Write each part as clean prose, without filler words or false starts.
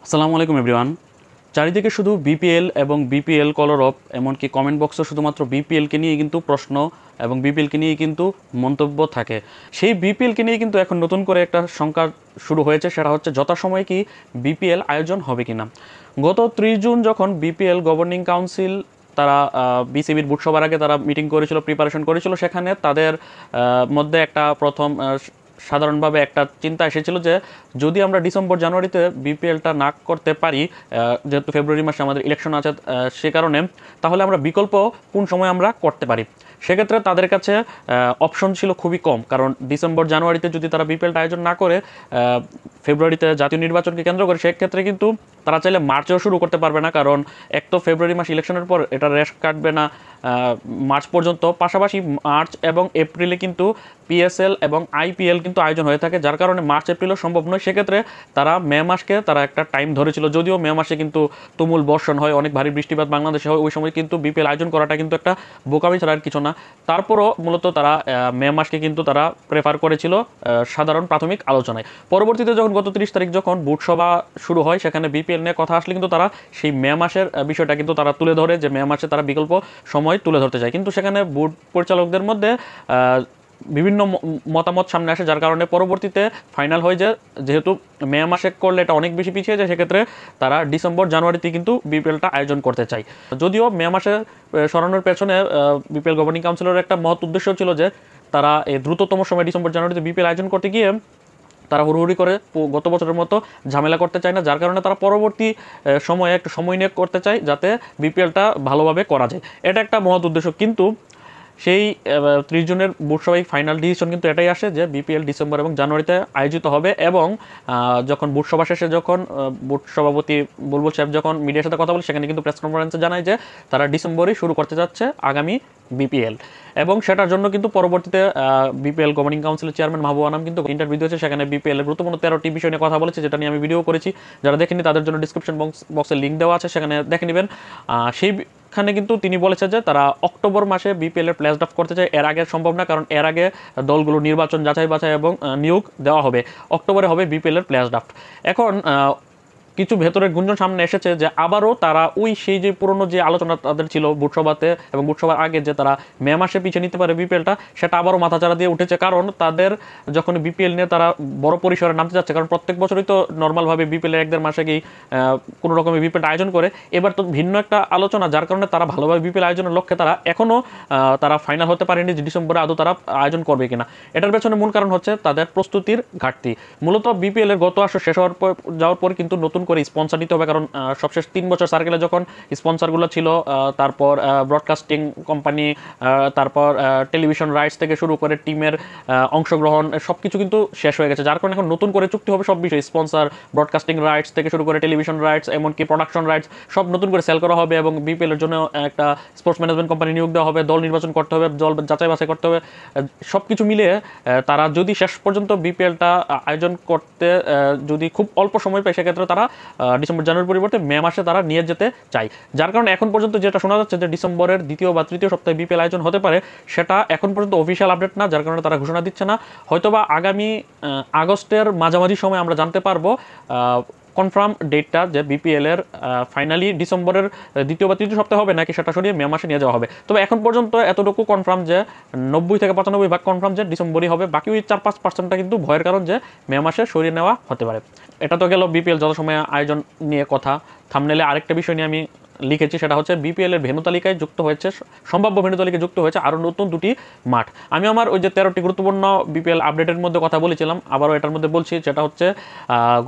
আসসালামু আলাইকুম এভরিওয়ান। চারিদিকে শুধু বিপিএল এবং বিপিএল কলরব, এমনকি কমেন্ট বক্সে শুধুমাত্র বিপিএলকে নিয়ে কিন্তু প্রশ্ন এবং বিপিএলকে নিয়ে কিন্তু মন্তব্য থাকে। সেই বিপিএলকে নিয়ে কিন্তু এখন নতুন করে একটা শঙ্কা শুরু হয়েছে, সেটা হচ্ছে যথাসময়ে কি বিপিএল আয়োজন হবে কিনা। গত 30 জুন যখন বিপিএল গভর্নিং কাউন্সিল তারা বিসিবির বুট সবার আগে তারা মিটিং করেছিল, প্রিপারেশন করেছিল, সেখানে তাদের মধ্যে একটা প্রথম সাধারণভাবে একটা চিন্তা এসেছিল যে যদি আমরা ডিসেম্বর জানুয়ারিতে বিপিএলটা না করতে পারি, যেহেতু ফেব্রুয়ারি মাসে আমাদের ইলেকশন আছে, সে কারণে তাহলে আমরা বিকল্প কোন সময় আমরা করতে পারি। সেক্ষেত্রে তাদের কাছে অপশন ছিল খুবই কম, কারণ ডিসেম্বর জানুয়ারিতে যদি তারা বিপিএলটা আয়োজন না করে ফেব্রুয়ারিতে জাতীয় নির্বাচনকে কেন্দ্র করে, সেক্ষেত্রে কিন্তু তারা চাইলে মার্চেও শুরু করতে পারবে না, কারণ এক তো ফেব্রুয়ারি মাস ইলেকশনের পর এটা রেশ কাটবে না মার্চ পর্যন্ত। পাশাপাশি মার্চ এবং এপ্রিলে কিন্তু পিএসএল এবং আইপিএল কিন্তু আয়োজন হয়ে থাকে, যার কারণে মার্চ এপ্রিলও সম্ভব নয়। সেক্ষেত্রে তারা মে মাসকে তারা একটা টাইম ধরেছিল, যদিও মে মাসে কিন্তু তুমুল বর্ষণ হয়, অনেক ভারী বৃষ্টিপাত বাংলাদেশে হয়, ওই সময় কিন্তু বিপিএল আয়োজন করাটা কিন্তু একটা বোকামি ছাড়া আর কিছু না। তারপরও মূলত তারা মে মাসকে কিন্তু তারা প্রেফার করেছিল সাধারণ প্রাথমিক আলোচনায়। পরবর্তীতে যখন গত 30 তারিখ যখন বুট সভা শুরু হয়, সেখানে বিপিএল নিয়ে কথা আসলে কিন্তু তারা সেই মে মাসের বিষয়টা কিন্তু তারা তুলে ধরে, যে মে মাসে তারা বিকল্প সময় তুলে ধরতে চায়। কিন্তু সেখানে বুট পরিচালকদের মধ্যে বিভিন্ন মতামত সামনে আসে, যার কারণে পরবর্তীতে ফাইনাল হয় যে যেহেতু মে মাসে করলে এটা অনেক বেশি পিছিয়ে যায়, সেক্ষেত্রে তারা ডিসেম্বর জানুয়ারিতে কিন্তু বিপিএলটা আয়োজন করতে চায়। যদিও মে মাসে সরানোর পেছনে বিপিএল গভর্নিং কাউন্সিলের একটা মহৎ উদ্দেশ্য ছিল যে তারা এই দ্রুততম সময় ডিসেম্বর জানুয়ারিতে বিপিএল আয়োজন করতে গিয়ে তারা হুড়হুড়ি করে গত বছরের মতো ঝামেলা করতে চায় না, যার কারণে তারা পরবর্তী সময়ে একটু সময় নিয়ে করতে চায় যাতে বিপিএলটা ভালোভাবে করা যায়। এটা একটা মহৎ উদ্দেশ্য। কিন্তু সেই 30 জনের বুট সভায় ফাইনাল ডিসিশন কিন্তু এটাই আসে যে বিপিএল ডিসেম্বর এবং জানুয়ারিতে আয়োজিত হবে। এবং যখন বুট সভা শেষে যখন বুট সভাপতি বুলবুল সাহেব যখন মিডিয়ার সাথে কথা বলে, সেখানে কিন্তু প্রেস কনফারেন্সে জানায় যে তারা ডিসেম্বরেই শুরু করতে যাচ্ছে আগামী বিপিএল। এবং সেটার জন্য কিন্তু পরবর্তীতে বিপিএল গভর্নিং কাউন্সিলের চেয়ারম্যান মাহবুব আনাম কিন্তু ইন্টারভিউ দিয়েছে, সেখানে বিপিএল এর গুরুত্বপূর্ণ 13টি বিষয় নিয়ে কথা বলেছে, যেটা নিয়ে আমি ভিডিও করেছি। যারা দেখেনি তাদের জন্য ডিসক্রিপশন বক্সে লিঙ্ক দেওয়া আছে, সেখানে দেখে নেবেন। সেইখানে কিন্তু তিনি বলেছে যে তারা অক্টোবর মাসে বিপিএল এর প্লেস ড্রাফট করতে চায়, এর আগে সম্ভব না, কারণ এর আগে দলগুলো নির্বাচন যাচাই বাছাই এবং নিয়োগ দেওয়া হবে। অক্টোবরে হবে বিপিএল এর প্লেস ড্রাফট। এখন কিছু ভেতরের গুঞ্জন সামনে এসেছে যে আবারও তারা ওই সেই যে পুরনো যে আলোচনা তাদের ছিল বুটসভাতে এবং বুটসভার আগে, যে তারা মে মাসে পিছিয়ে নিতে পারে বিপিএলটা, সেটা আবারও মাথাচাড়া দিয়ে উঠেছে। কারণ তাদের যখন বিপিএল নিয়ে তারা বড় পরিসরে নামতে যাচ্ছে, কারণ প্রত্যেক বছরই তো নর্মালভাবে বিপিএল এর 1-1.5 মাসে গিয়ে কোনো রকমের বিপিএলটা আয়োজন করে, এবার তো ভিন্ন একটা আলোচনা, যার কারণে তারা ভালোভাবে বিপিএল আয়োজনের লক্ষ্যে তারা এখনও তারা ফাইনাল হতে পারেনি যে ডিসেম্বরে আদৌ তারা আয়োজন করবে কিনা। এটার পেছনে মূল কারণ হচ্ছে তাদের প্রস্তুতির ঘাটতি। মূলত বিপিএল এর গত আসর শেষ যাওয়ার পর কিন্তু নতুন করে স্পন্সর নিতে হবে, কারণ সবশেষ 3 বছর সার্কেলে যখন স্পন্সরগুলো ছিল, তারপর ব্রডকাস্টিং কোম্পানি, তারপর টেলিভিশন রাইটস থেকে শুরু করে টিমের অংশগ্রহণ সব কিছু কিন্তু শেষ হয়ে গেছে, যার কারণে এখন নতুন করে চুক্তি হবে সব বিষয়ে। স্পন্সর, ব্রডকাস্টিং রাইটস থেকে শুরু করে টেলিভিশন রাইটস, এমনকি প্রোডাকশন রাইটস সব নতুন করে সেল করা হবে। এবং বিপিএল এর জন্য একটা স্পোর্টস ম্যানেজমেন্ট কোম্পানি নিয়োগ দেওয়া হবে, দল নির্বাচন করতে হবে, দল যাচাই বাছাই করতে হবে। সব কিছু মিলিয়ে তারা যদি শেষ পর্যন্ত বিপিএলটা আয়োজন করতে যদি খুব অল্প সময় পায়, সেক্ষেত্রে তারা ডিসেম্বর জানুয়ারির পরিবর্তে মে মাসে তারা নিয়ে যেতে চায়। যার কারণে এখন পর্যন্ত যেটা শোনা যাচ্ছে যে ডিসেম্বরের 2য় বা 3য় সপ্তাহে বিপিএল আয়োজন হতে পারে, সেটা এখন পর্যন্ত অফিসিয়াল আপডেট না, যার কারণে তারা ঘোষণা দিচ্ছে না। হয়তোবা আগামী আগস্টের মাঝামাঝি সময় আমরা জানতে পারবো কনফার্ম ডেটটা, যে বিপিএল এর ফাইনালি ডিসেম্বরের 2য় বা 3য় সপ্তাহে হবে নাকি সেটা সরিয়ে মে মাসে নিয়ে যাওয়া হবে। তবে এখন পর্যন্ত এতটুকু কনফার্ম যে 90 থেকে 95 ভাগ কনফার্ম যে ডিসেম্বরই হবে। বাকি ওই 4-5% কিন্তু ভয়ের কারণ যে মে মাসে সরিয়ে নেওয়া হতে পারে। এটা তো গেল বিপিএল যথাসময়ে আয়োজন নিয়ে কথা। থাম্বনেলে আরেকটা বিষয় নিয়ে আমি লিখেছি, সেটা হচ্ছে বিপিএল এর ভেন্যু তালিকায় যুক্ত হয়েছে, সম্ভাব্য ভেন্যু তালিকায় যুক্ত হয়েছে আরও নতুন 2টি মাঠ। আমি আমার ওই যে 13টি গুরুত্বপূর্ণ বিপিএল আপডেটের মধ্যে কথা বলেছিলাম, আবারও এটার মধ্যে বলছি। যেটা হচ্ছে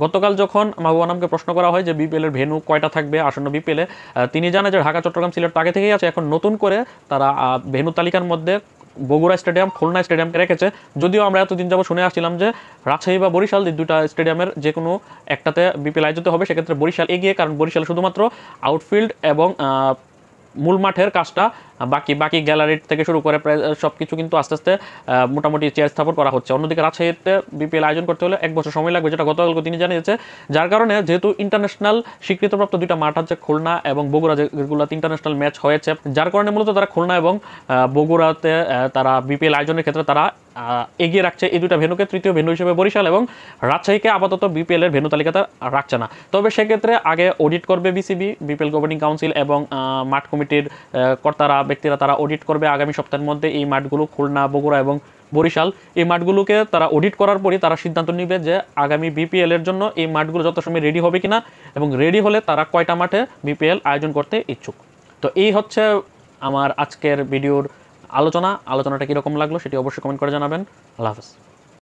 গতকাল যখন মাহবুব আনামকে প্রশ্ন করা হয় যে বিপিএল এর ভেন্যু কয়টা থাকবে আসন্ন বিপিএলে, তিনি জানান যে ঢাকা, চট্টগ্রাম, সিলেট তো আগে থেকেই আছে, এখন নতুন করে তারা ভেন্যু তালিকার মধ্যে বগুড়া স্টেডিয়াম, খুলনা স্টেডিয়ামকে রেখেছে। যদিও আমরা এতদিন যাবো শুনে আসছিলাম যে রাজশাহী বা বরিশাল, এই দুটা স্টেডিয়ামের যে কোনো একটাতে বিপিএল আয়োজিত হবে, সেক্ষেত্রে বরিশাল এগিয়ে, কারণ বরিশাল শুধুমাত্র আউটফিল্ড এবং মূল মাঠের কাজটা, বাকি গ্যালারি থেকে শুরু করে প্রায় সব কিছু কিন্তু আস্তে আস্তে মোটামুটি চেয়ার স্থাপন করা হচ্ছে। অন্যদিকে রাজশাহীতে বিপিএল আয়োজন করতে হলে 1 বছর সময় লাগবে, যেটা গতকাল তিনি জানিয়েছে। যার কারণে যেহেতু ইন্টারন্যাশনাল স্বীকৃতপ্রাপ্ত 2টা মাঠ আছে খুলনা এবং বগুড়া, যেগুলোতে ইন্টারন্যাশনাল ম্যাচ হয়েছে, যার কারণে মূলত তারা খুলনা এবং বগুড়াতে তারা বিপিএল আয়োজনের ক্ষেত্রে তারা এগিয়ে রাখছে এই দুটা ভেন্যুকে, তৃতীয় ভেন্যু হিসেবে বরিশাল, এবং রাজশাহীকে আপাতত বিপিএল এর ভেন্যু তালিকাতে রাখছে না। তবে সেক্ষেত্রে আগে অডিট করবে বিসিবি, বিপিএল গভর্নিং কাউন্সিল এবং মাঠ কমিটির কর্তারা, ব্যক্তিরা, তারা অডিট করবে আগামী সপ্তাহের মধ্যে এই মাঠগুলো, খুলনা, বগুড়া এবং বরিশাল, এই মাঠগুলোকে তারা অডিট করার পরই তারা সিদ্ধান্ত নেবে যে আগামী বিপিএল এর জন্য এই মাঠগুলো যত সময় রেডি হবে কিনা, এবং রেডি হলে তারা কয়টা মাঠে বিপিএল আয়োজন করতে ইচ্ছুক। তো এই হচ্ছে আমার আজকের ভিডিওর আলোচনাটা কীরকম লাগলো সেটি অবশ্যই কমেন্ট করে জানাবেন। আল্লাহ হাফেজ।